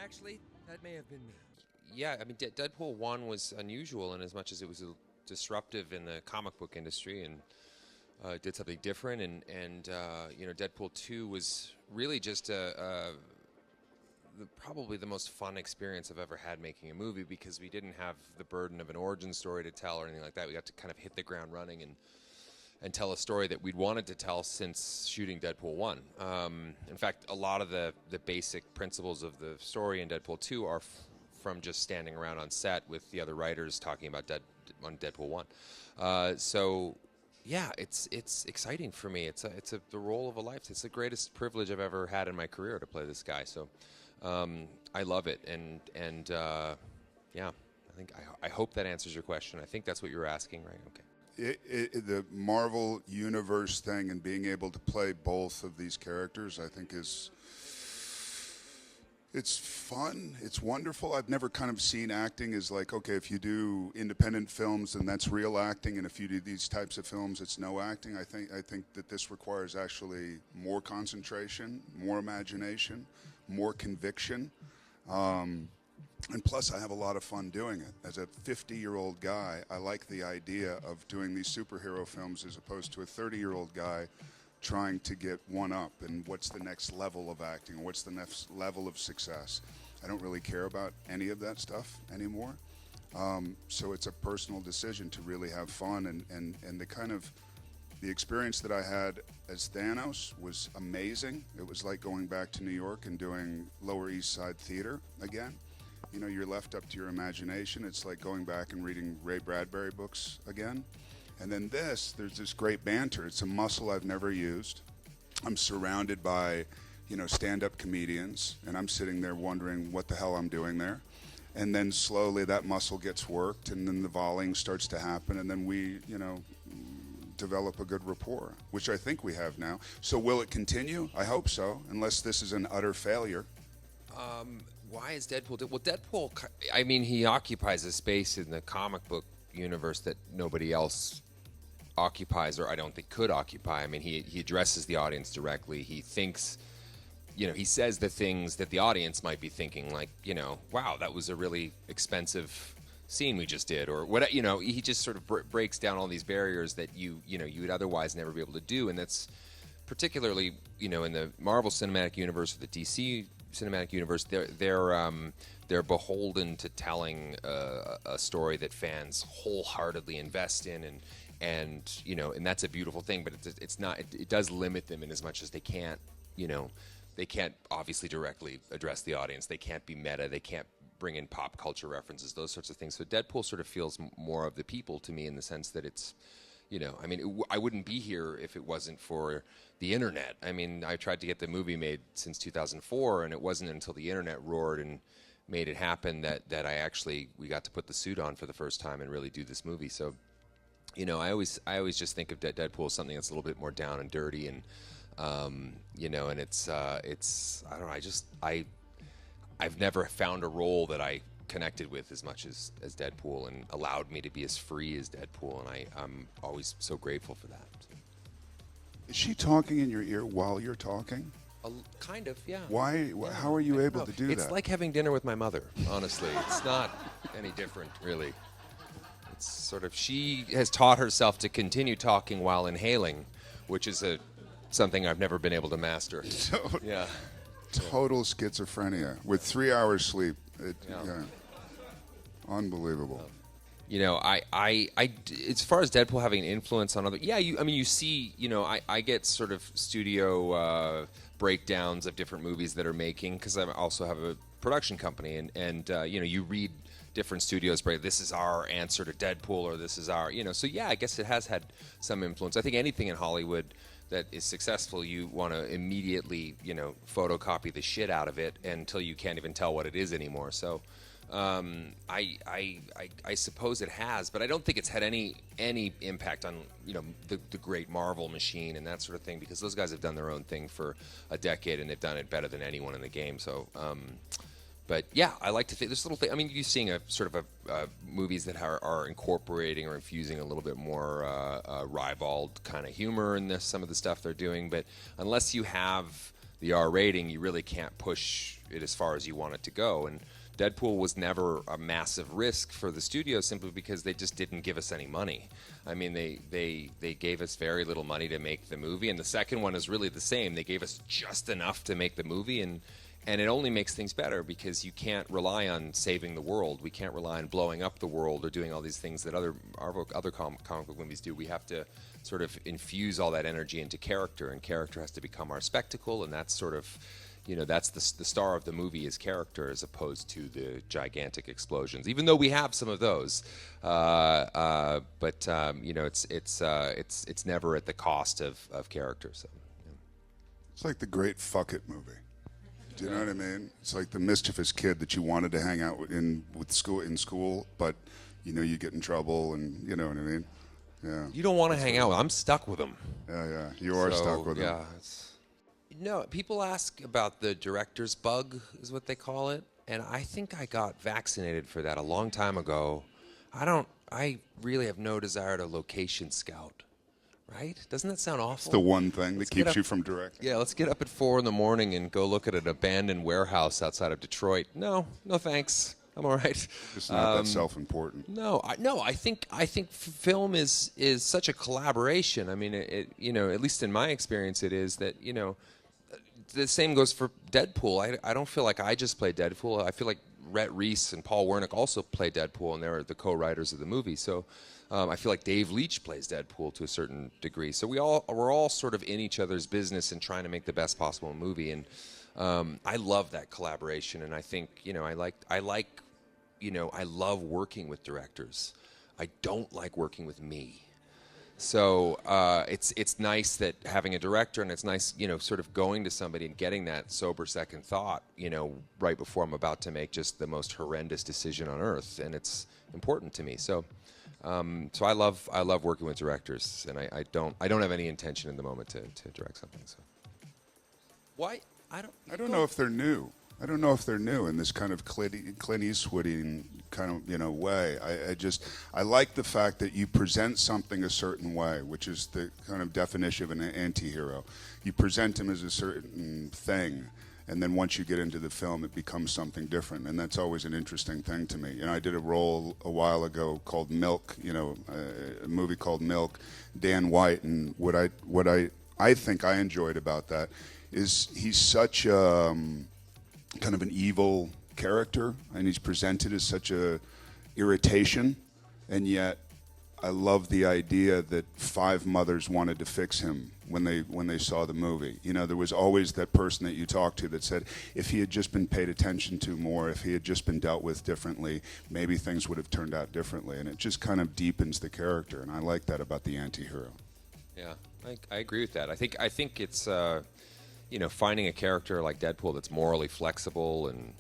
Actually, that may have been me. Yeah, I mean, Deadpool 1 was unusual in as much as it was disruptive in the comic book industry and did something different. And you know, Deadpool 2 was really just probably the most fun experience I've ever had making a movie, because we didn't have the burden of an origin story to tell or anything like that. We got to kind of hit the ground running and tell a story that we'd wanted to tell since shooting Deadpool 1. In fact, a lot of the basic principles of the story in Deadpool 2 are from just standing around on set with the other writers talking about on Deadpool 1. So, yeah, it's exciting for me. It's the role of a life. It's the greatest privilege I've ever had in my career to play this guy. So, I love it. And yeah, I hope that answers your question. I think that's what you were asking, right? Okay. The Marvel Universe thing and being able to play both of these characters, I think it's fun. It's wonderful. I've never kind of seen acting as like, okay, if you do independent films, then that's real acting, and if you do these types of films, it's no acting. I think that this requires actually more concentration, more imagination, more conviction. And plus, I have a lot of fun doing it. As a 50-year-old guy, I like the idea of doing these superhero films as opposed to a 30-year-old guy trying to get one up and what's the next level of acting, what's the next level of success. I don't really care about any of that stuff anymore. So it's a personal decision to really have fun, and the experience that I had as Thanos was amazing. It was like going back to New York and doing Lower East Side theater again. You know, you're left up to your imagination. It's like going back and reading Ray Bradbury books again. And then there's this great banter. It's a muscle I've never used. I'm surrounded by, you know, stand-up comedians, and I'm sitting there wondering what the hell I'm doing there. And then slowly that muscle gets worked, and then the volleying starts to happen, and then we, you know, develop a good rapport, which I think we have now. So will it continue? I hope so, unless this is an utter failure. Why is Deadpool? Well, Deadpool, I mean, he occupies a space in the comic book universe that nobody else occupies, or I don't think could occupy. I mean, he addresses the audience directly. He thinks, you know, he says the things that the audience might be thinking, like, you know, wow, that was a really expensive scene we just did, or what, you know, he just sort of breaks down all these barriers that you would otherwise never be able to do. And that's particularly, you know, in the Marvel Cinematic Universe or the DC Cinematic Universe, they're beholden to telling a story that fans wholeheartedly invest in, and you know, and that's a beautiful thing. But it's not. It does limit them in as much as they can't. You know, they can't obviously directly address the audience. They can't be meta. They can't bring in pop culture references, those sorts of things. So Deadpool sort of feels more of the people to me, in the sense that it's, you know, I mean, I wouldn't be here if it wasn't for the internet. I mean, I tried to get the movie made since 2004, and it wasn't until the internet roared and made it happen that we got to put the suit on for the first time and really do this movie. So, you know, I always just think of Deadpool as something that's a little bit more down and dirty, and you know, and it's I don't know, I've never found a role that I connected with as much as Deadpool, and allowed me to be as free as Deadpool, and I'm always so grateful for that. Is she talking in your ear while you're talking? Kind of, yeah. Why? Yeah, how are you able to do that? It's like having dinner with my mother, honestly. It's not any different, really. It's sort of, she has taught herself to continue talking while inhaling, which is something I've never been able to master. Yeah. Total schizophrenia with 3 hours sleep. Yeah. Unbelievable. You know, I, as far as Deadpool having an influence on other, yeah, you see, you know, I get sort of studio breakdowns of different movies that are making, because I also have a production company, and you know, you read different studios, but this is our answer to Deadpool, or this is our, you know, so yeah, I guess it has had some influence. I think anything in Hollywood that is successful, you want to immediately, you know, photocopy the shit out of it until you can't even tell what it is anymore. So, I suppose it has, but I don't think it's had any impact on the great Marvel machine and that sort of thing, because those guys have done their own thing for a decade and they've done it better than anyone in the game. So, but yeah, I like to think this little thing. I mean, you're seeing a sort of movies that are incorporating or infusing a little bit more ribald kind of humor in some of the stuff they're doing. But unless you have the R rating, you really can't push it as far as you want it to go. And Deadpool was never a massive risk for the studio simply because they just didn't give us any money. I mean, they gave us very little money to make the movie, and the second one is really the same. They gave us just enough to make the movie, and it only makes things better because you can't rely on saving the world. We can't rely on blowing up the world or doing all these things that other comic book movies do. We have to sort of infuse all that energy into character, and character has to become our spectacle, and that's sort of, that's the star of the movie is character as opposed to the gigantic explosions. Even though we have some of those, but it's never at the cost of character. So, yeah. It's like the great fuck it movie. Do you know what I mean? It's like the mischievous kid that you wanted to hang out in school, but you get in trouble, and you know what I mean. Yeah. You don't want to hang out with. I'm stuck with them. Yeah. You are stuck with them. Yeah. No, people ask about the director's bug, is what they call it, and I think I got vaccinated for that a long time ago. I really have no desire to location scout. Right? Doesn't that sound awful? It's the one thing that keeps you from directing. Yeah, let's get up at 4 a.m. and go look at an abandoned warehouse outside of Detroit. No thanks. I'm all right. It's not that self-important. No. I think film is such a collaboration. I mean, at least in my experience, it is that the same goes for Deadpool. I don't feel like I just play Deadpool. I feel like Rhett Reese and Paul Wernick also play Deadpool, and they're the co-writers of the movie. So I feel like Dave Leitch plays Deadpool to a certain degree. So we're all sort of in each other's business and trying to make the best possible movie. And I love that collaboration. And I think I love working with directors. I don't like working with me. So it's nice that having a director, and it's nice, sort of going to somebody and getting that sober second thought, right before I'm about to make just the most horrendous decision on earth, and it's important to me. So I love working with directors, and I don't have any intention in the moment to direct something. So why I don't know if they're new. I don't know if they're new in this kind of Clint Eastwoodian kind of way. I like the fact that you present something a certain way, which is the kind of definition of an antihero. You present him as a certain thing, and then once you get into the film, it becomes something different, and that's always an interesting thing to me. I did a role a while ago called Milk, a movie called Milk, Dan White, and what I think I enjoyed about that is he's such kind of an evil character, and he's presented as such a irritation, and yet I love the idea that 5 mothers wanted to fix him when they saw the movie. There was always that person that you talked to that said, if he had just been paid attention to more, if he had just been dealt with differently, maybe things would have turned out differently, and it just kind of deepens the character, and I like that about the antihero. Yeah, I agree with that. I think it's finding a character like Deadpool that's morally flexible and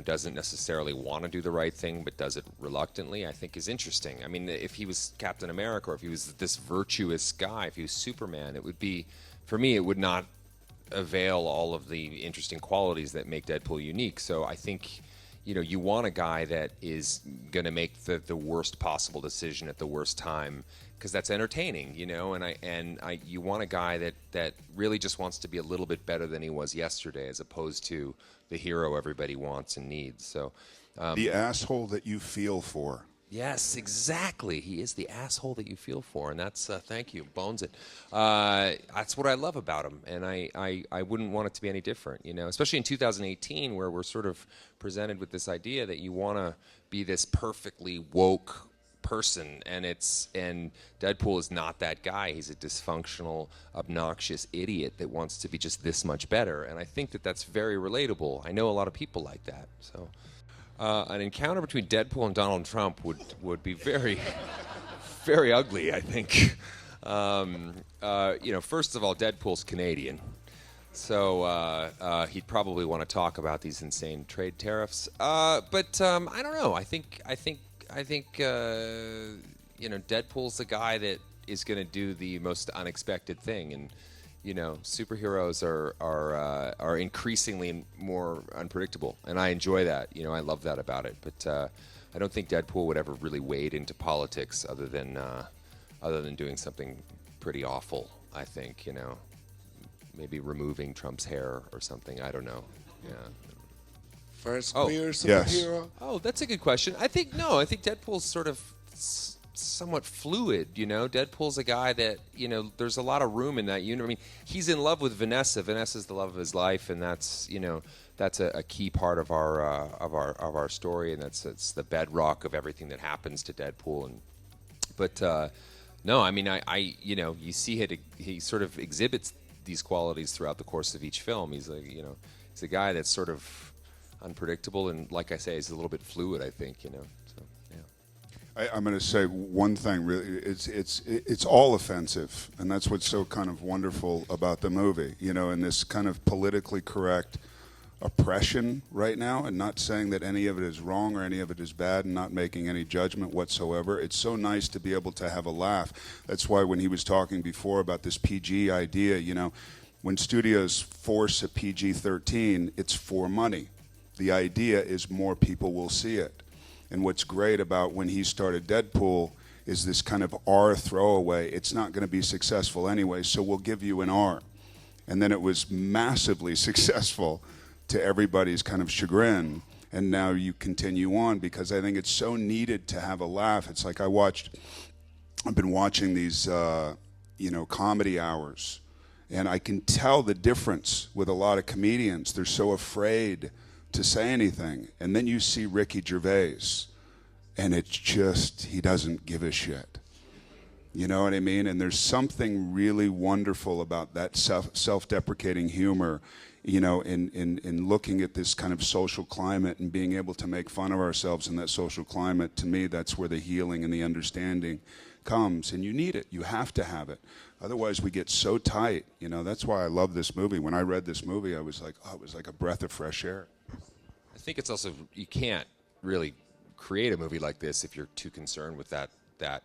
doesn't necessarily want to do the right thing but does it reluctantly, I think is interesting. I mean, if he was Captain America, or if he was this virtuous guy, if he was Superman, it would be, for me, it would not avail all of the interesting qualities that make Deadpool unique. So I think you want a guy that is going to make the worst possible decision at the worst time, because that's entertaining, and you want a guy that really just wants to be a little bit better than he was yesterday, as opposed to the hero everybody wants and needs. So the asshole that you feel for. Yes, exactly. He is the asshole that you feel for, and that's thank you, bones it. That's what I love about him, and I wouldn't want it to be any different, especially in 2018, where we're sort of presented with this idea that you want to be this perfectly woke person, and Deadpool is not that guy. He's a dysfunctional, obnoxious idiot that wants to be just this much better, and I think that that's very relatable. I know a lot of people like that. So an encounter between Deadpool and Donald Trump would be very very ugly, I think. First of all, Deadpool's Canadian. So he'd probably want to talk about these insane trade tariffs. But I don't know. I think Deadpool's the guy that is going to do the most unexpected thing, and superheroes are increasingly more unpredictable, and I enjoy that. I love that about it. But I don't think Deadpool would ever really wade into politics other than doing something pretty awful. I think maybe removing Trump's hair or something. I don't know. Yeah. First Oh, queer yes. superhero. Oh, that's a good question. I think Deadpool's sort of somewhat fluid. Deadpool's a guy that there's a lot of room in that universe. I mean, he's in love with Vanessa. Vanessa's the love of his life, and that's a key part of our story, and that's the bedrock of everything that happens to Deadpool. But no, I mean, you see it. He sort of exhibits these qualities throughout the course of each film. He's he's a guy that's sort of unpredictable, and like I say, he's a little bit fluid. I think So yeah. I'm going to say one thing. Really, it's all offensive, and that's what's so kind of wonderful about the movie. In this kind of politically correct oppression right now, and not saying that any of it is wrong or any of it is bad, and not making any judgment whatsoever. It's so nice to be able to have a laugh. That's why when he was talking before about this PG idea, when studios force a PG-13, it's for money. The idea is more people will see it. And what's great about when he started Deadpool is this kind of R throwaway. It's not going to be successful anyway, so we'll give you an R. And then it was massively successful to everybody's kind of chagrin, and now you continue on because I think it's so needed to have a laugh. It's like I've been watching these, comedy hours, and I can tell the difference with a lot of comedians. They're so afraid to say anything, and then you see Ricky Gervais, and it's just, he doesn't give a shit. You know what I mean? And there's something really wonderful about that self-deprecating humor, in looking at this kind of social climate and being able to make fun of ourselves in that social climate. To me, that's where the healing and the understanding comes. And you need it. You have to have it. Otherwise, we get so tight. That's why I love this movie. When I read this movie, I was like, oh, it was like a breath of fresh air. I think it's also, you can't really create a movie like this if you're too concerned with that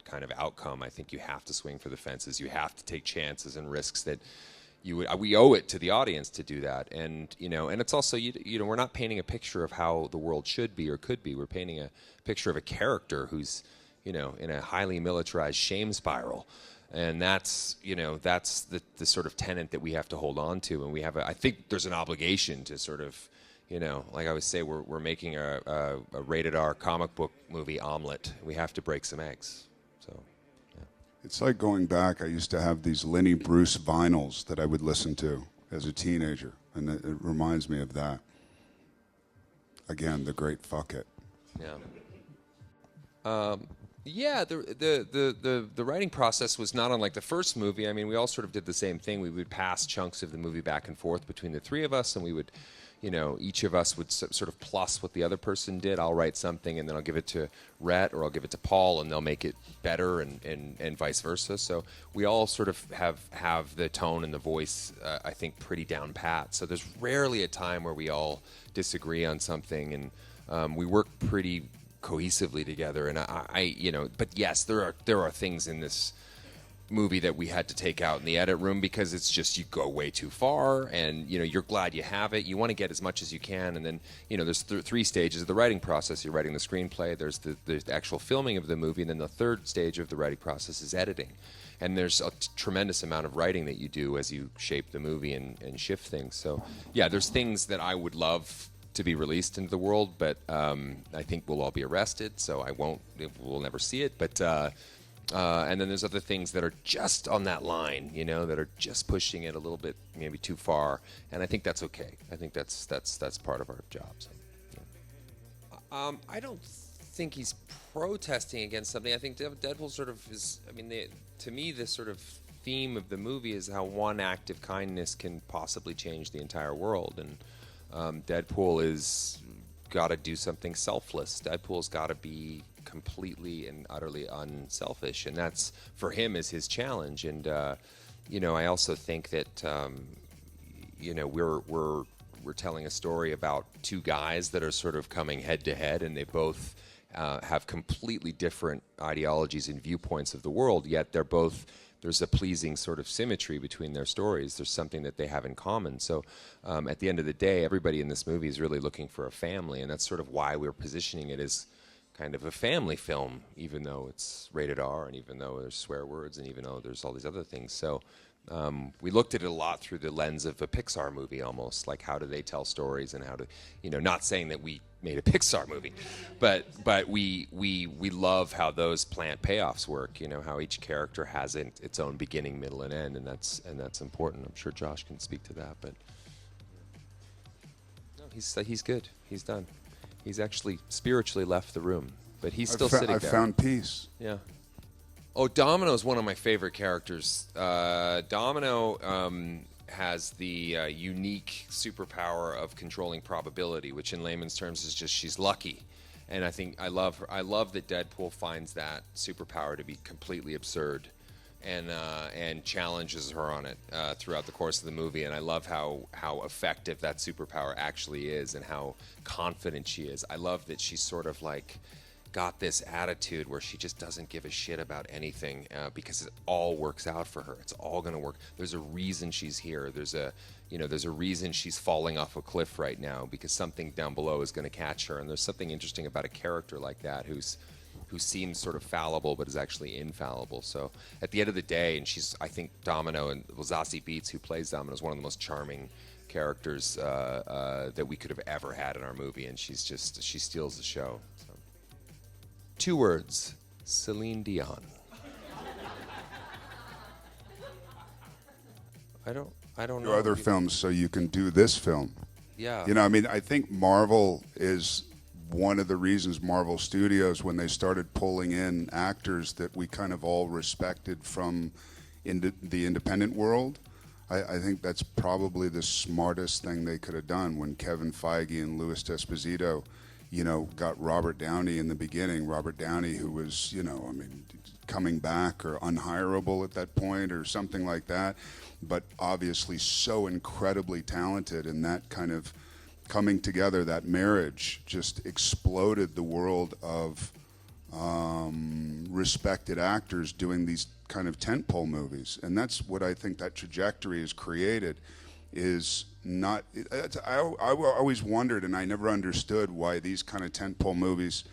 kind of outcome. I think you have to swing for the fences. You have to take chances and risks that we owe it to the audience to do that. And and it's also we're not painting a picture of how the world should be or could be. We're painting a picture of a character who's in a highly militarized shame spiral. And that's the sort of tenet that we have to hold on to. And I think there's an obligation to sort of like I always say, we're making a rated R comic book movie omelet. We have to break some eggs. So, yeah. It's like going back. I used to have these Lenny Bruce vinyls that I would listen to as a teenager, and it reminds me of that. Again, the great fuck it. Yeah. Yeah, the writing process was not unlike the first movie. I mean, we all sort of did the same thing. We would pass chunks of the movie back and forth between the three of us, and we would, each of us would sort of plus what the other person did. I'll write something, and then I'll give it to Rhett, or I'll give it to Paul, and they'll make it better, and vice versa. So we all sort of have the tone and the voice, I think, pretty down pat. So there's rarely a time where we all disagree on something, and we work pretty cohesively together. And but yes, there are things in this movie that we had to take out in the edit room because it's just, you go way too far, and you're glad you have it. You want to get as much as you can, and then there's three stages of the writing process. You're writing the screenplay, there's the actual filming of the movie, and then the third stage of the writing process is editing. And there's a tremendous amount of writing that you do as you shape the movie and shift things. So yeah, there's things that I would love to be released into the world, but I think we'll all be arrested, so we'll never see it. But and then there's other things that are just on that line, that are just pushing it a little bit, maybe too far, and I think that's okay. I think that's part of our jobs. Yeah. I don't think he's protesting against something. I think Deadpool sort of is. I mean, to me, the sort of theme of the movie is how one act of kindness can possibly change the entire world, and Deadpool is got to do something selfless. Deadpool's got to be completely and utterly unselfish, and that's, for him, is his challenge. And I also think that we're telling a story about two guys that are sort of coming head to head, and they both have completely different ideologies and viewpoints of the world, yet there's a pleasing sort of symmetry between their stories. There's something that they have in common. So at the end of the day, everybody in this movie is really looking for a family, and that's sort of why we're positioning it as kind of a family film, even though it's rated R, and even though there's swear words, and even though there's all these other things. So we looked at it a lot through the lens of a Pixar movie, almost like how do they tell stories, and how to, not saying that we made a Pixar movie, but we love how those plant payoffs work. How each character has its own beginning, middle, and end, and that's important. I'm sure Josh can speak to that, but no, he's good. He's done. He's actually spiritually left the room, but he's still sitting there. I found peace. Yeah. Oh, Domino is one of my favorite characters. Domino has the unique superpower of controlling probability, which in layman's terms is just she's lucky. And I love her. I love that Deadpool finds that superpower to be completely absurd, and challenges her on it throughout the course of the movie. And I love how effective that superpower actually is, and how confident she is. I love that she's sort of like got this attitude where she just doesn't give a shit about anything because it all works out for her. It's all going to work. There's a reason she's here. There's a reason she's falling off a cliff right now, because something down below is going to catch her. And there's something interesting about a character like that who seems sort of fallible but is actually infallible. So at the end of the day, and I think Domino, and Zazie Beetz, who plays Domino, is one of the most charming characters that we could have ever had in our movie, and she steals the show. So. 2 words: Celine Dion. I don't know. Do other films so you can do this film. Yeah. I think Marvel is one of the reasons Marvel Studios, when they started pulling in actors that we kind of all respected from the independent world, I think that's probably the smartest thing they could have done when Kevin Feige and Louis D'Esposito got Robert Downey in the beginning. Robert Downey, who was, coming back or unhireable at that point or something like that, but obviously so incredibly talented, and that kind of coming together, that marriage just exploded the world of respected actors doing these kind of tentpole movies. And that's what I think that trajectory has created. Is not. I always wondered, and I never understood why these kind of tentpole movies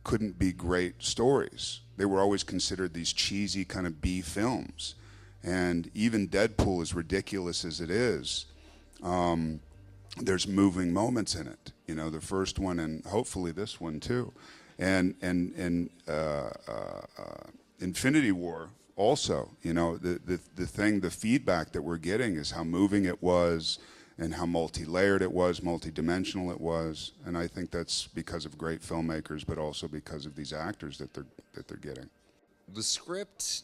couldn't be great stories. They were always considered these cheesy kind of B films. And even Deadpool, as ridiculous as it is, there's moving moments in it. The first one, and hopefully this one too, and Infinity War. Also, the feedback that we're getting is how moving it was, and how multi-layered it was, multi-dimensional it was, and I think that's because of great filmmakers, but also because of these actors that they're getting. The script,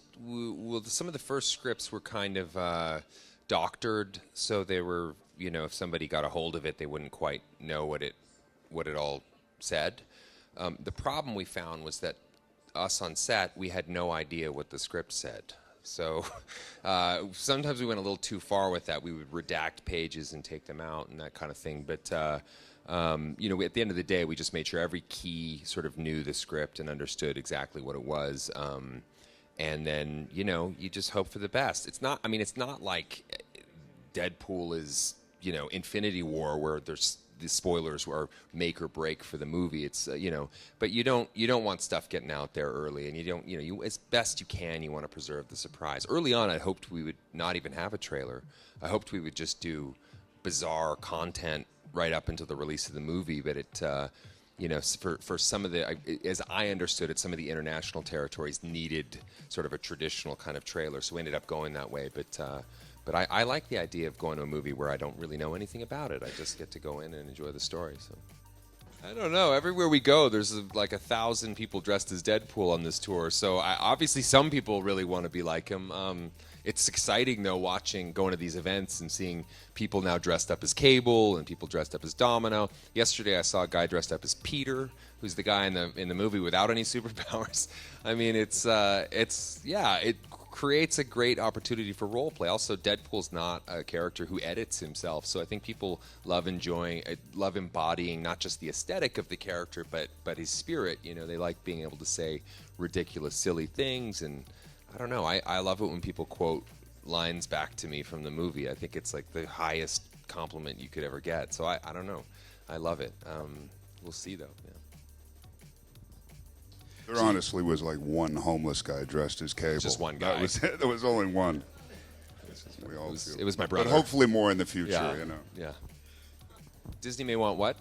some of the first scripts were kind of doctored, so they were, if somebody got a hold of it, they wouldn't quite know what it all said. The problem we found was that us on set, we had no idea what the script said. So sometimes we went a little too far with that. We would redact pages and take them out and that kind of thing. But, at the end of the day, we just made sure every key sort of knew the script and understood exactly what it was. And then, you just hope for the best. It's not like Deadpool is, Infinity War, where there's the spoilers are make or break for the movie. It's but you don't want stuff getting out there early, and you as best you can, you want to preserve the surprise. Early on, I hoped we would not even have a trailer. I hoped we would just do bizarre content right up until the release of the movie. But it for some of the, as I understood it, some of the international territories needed sort of a traditional kind of trailer, so we ended up going that way. But I like the idea of going to a movie where I don't really know anything about it. I just get to go in and enjoy the story. So I don't know. Everywhere we go, there's like 1,000 people dressed as Deadpool on this tour. So obviously some people really want to be like him. It's exciting, though, going to these events and seeing people now dressed up as Cable and people dressed up as Domino. Yesterday I saw a guy dressed up as Peter, who's the guy in the movie without any superpowers. I mean, creates a great opportunity for role play. Also, Deadpool's not a character who edits himself, so I think people love embodying not just the aesthetic of the character, but his spirit. You know, they like being able to say ridiculous, silly things, and I don't know. I love it when people quote lines back to me from the movie. I think it's like the highest compliment you could ever get. So I don't know. I love it. We'll see though. Yeah. There honestly was like one homeless guy dressed as Cable. Just one guy. There was only one. It was my brother. But hopefully more in the future, yeah. you know. Yeah. Disney may want what?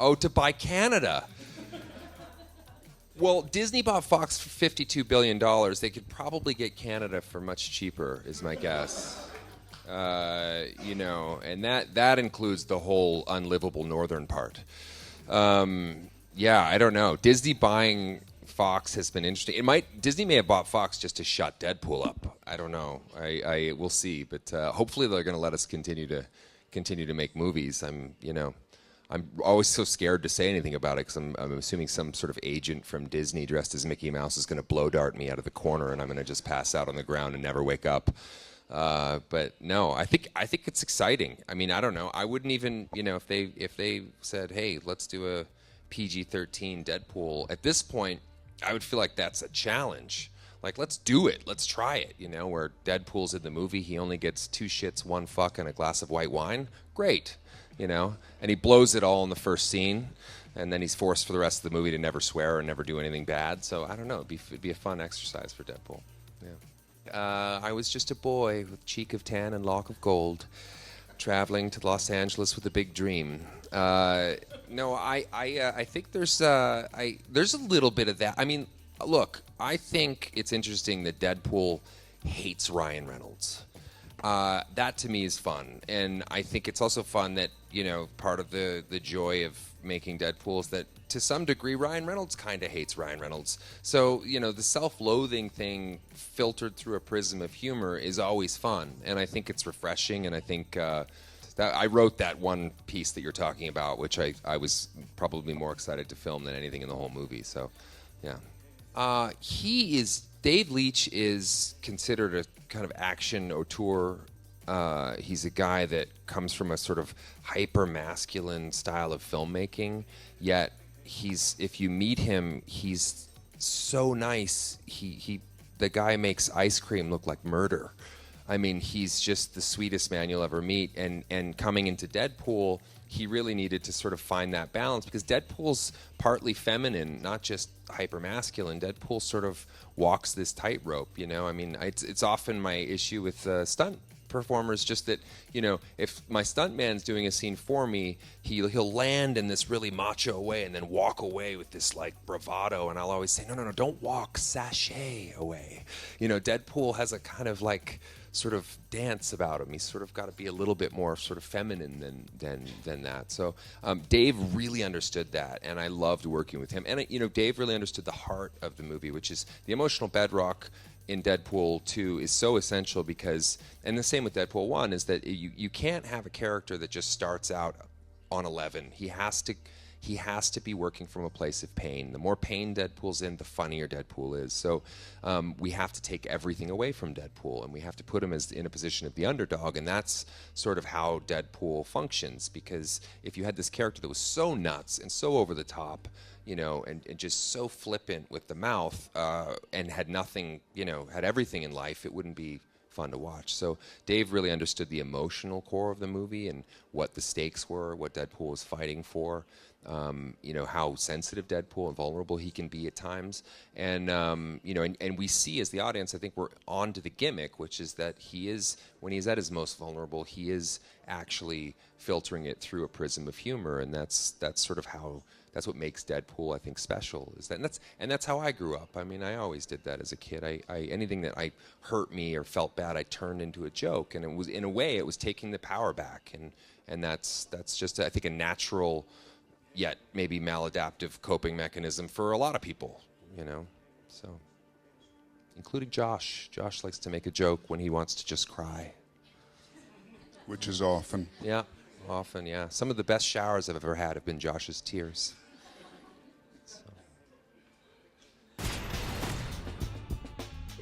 Oh, to buy Canada. Well, Disney bought Fox for $52 billion. They could probably get Canada for much cheaper, is my guess. You know, and that includes the whole unlivable northern part. Yeah, I don't know. Disney buying Fox has been interesting. Disney may have bought Fox just to shut Deadpool up. I don't know. We'll see. But hopefully they're going to let us continue to make movies. I'm always so scared to say anything about it because I'm assuming some sort of agent from Disney dressed as Mickey Mouse is going to blow dart me out of the corner and I'm going to just pass out on the ground and never wake up. But no, I think it's exciting. I mean, I don't know. I wouldn't even, if they said, hey, let's do a PG-13 Deadpool. At this point, I would feel like that's a challenge. Like, let's do it. Let's try it. Where Deadpool's in the movie, he only gets 2 shits, 1 fuck, and a glass of white wine. Great. And he blows it all in the first scene, and then he's forced for the rest of the movie to never swear or never do anything bad. So I don't know. It'd be a fun exercise for Deadpool. Yeah. I was just a boy with cheek of tan and lock of gold, traveling to Los Angeles with a big dream. No, I think there's a little bit of that. I mean, look, I think it's interesting that Deadpool hates Ryan Reynolds. That to me is fun, and I think it's also fun that part of the joy of making Deadpool is that to some degree Ryan Reynolds kind of hates Ryan Reynolds. So the self-loathing thing filtered through a prism of humor is always fun, and I think it's refreshing. And I think that I wrote that one piece that you're talking about, which I was probably more excited to film than anything in the whole movie. So, yeah, Dave Leitch is considered a kind of action auteur. He's a guy that comes from a sort of hyper-masculine style of filmmaking, yet if you meet him, he's so nice. The guy makes ice cream look like murder. I mean, he's just the sweetest man you'll ever meet. And coming into Deadpool, he really needed to sort of find that balance because Deadpool's partly feminine, not just hyper-masculine. Deadpool sort of walks this tightrope, I mean, it's often my issue with stunt performers, just that, if my stuntman's doing a scene for me, he'll land in this really macho way and then walk away with this like bravado, and I'll always say, no, don't walk, sashay away. Deadpool has a kind of like sort of dance about him. He's sort of got to be a little bit more sort of feminine than that. So Dave really understood that, and I loved working with him. And Dave really understood the heart of the movie, which is the emotional bedrock in Deadpool 2 is so essential because, and the same with Deadpool 1, is that you can't have a character that just starts out on 11. He has to be working from a place of pain. The more pain Deadpool's in, the funnier Deadpool is. So we have to take everything away from Deadpool, and we have to put him in a position of the underdog, and that's sort of how Deadpool functions. Because if you had this character that was so nuts and so over the top, and just so flippant with the mouth, and had nothing, had everything in life, it wouldn't be fun to watch. So Dave really understood the emotional core of the movie and what the stakes were, what Deadpool was fighting for, how sensitive Deadpool and vulnerable he can be at times. And, and we see as the audience, I think we're on to the gimmick, which is that when he's at his most vulnerable, he is actually filtering it through a prism of humor. And that's sort of that's what makes Deadpool, I think, special. And that's how I grew up. I mean, I always did that as a kid. Anything that hurt me or felt bad, I turned into a joke, and it was, in a way, it was taking the power back. And that's just, I think, a natural, yet maybe maladaptive coping mechanism for a lot of people. So, including Josh. Josh likes to make a joke when he wants to just cry. Which is often. Yeah, often. Yeah. Some of the best showers I've ever had have been Josh's tears.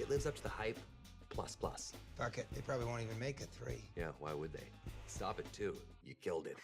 it lives up to the hype, plus plus. Fuck it, they probably won't even make a 3. Yeah, why would they? Stop it too. You killed it.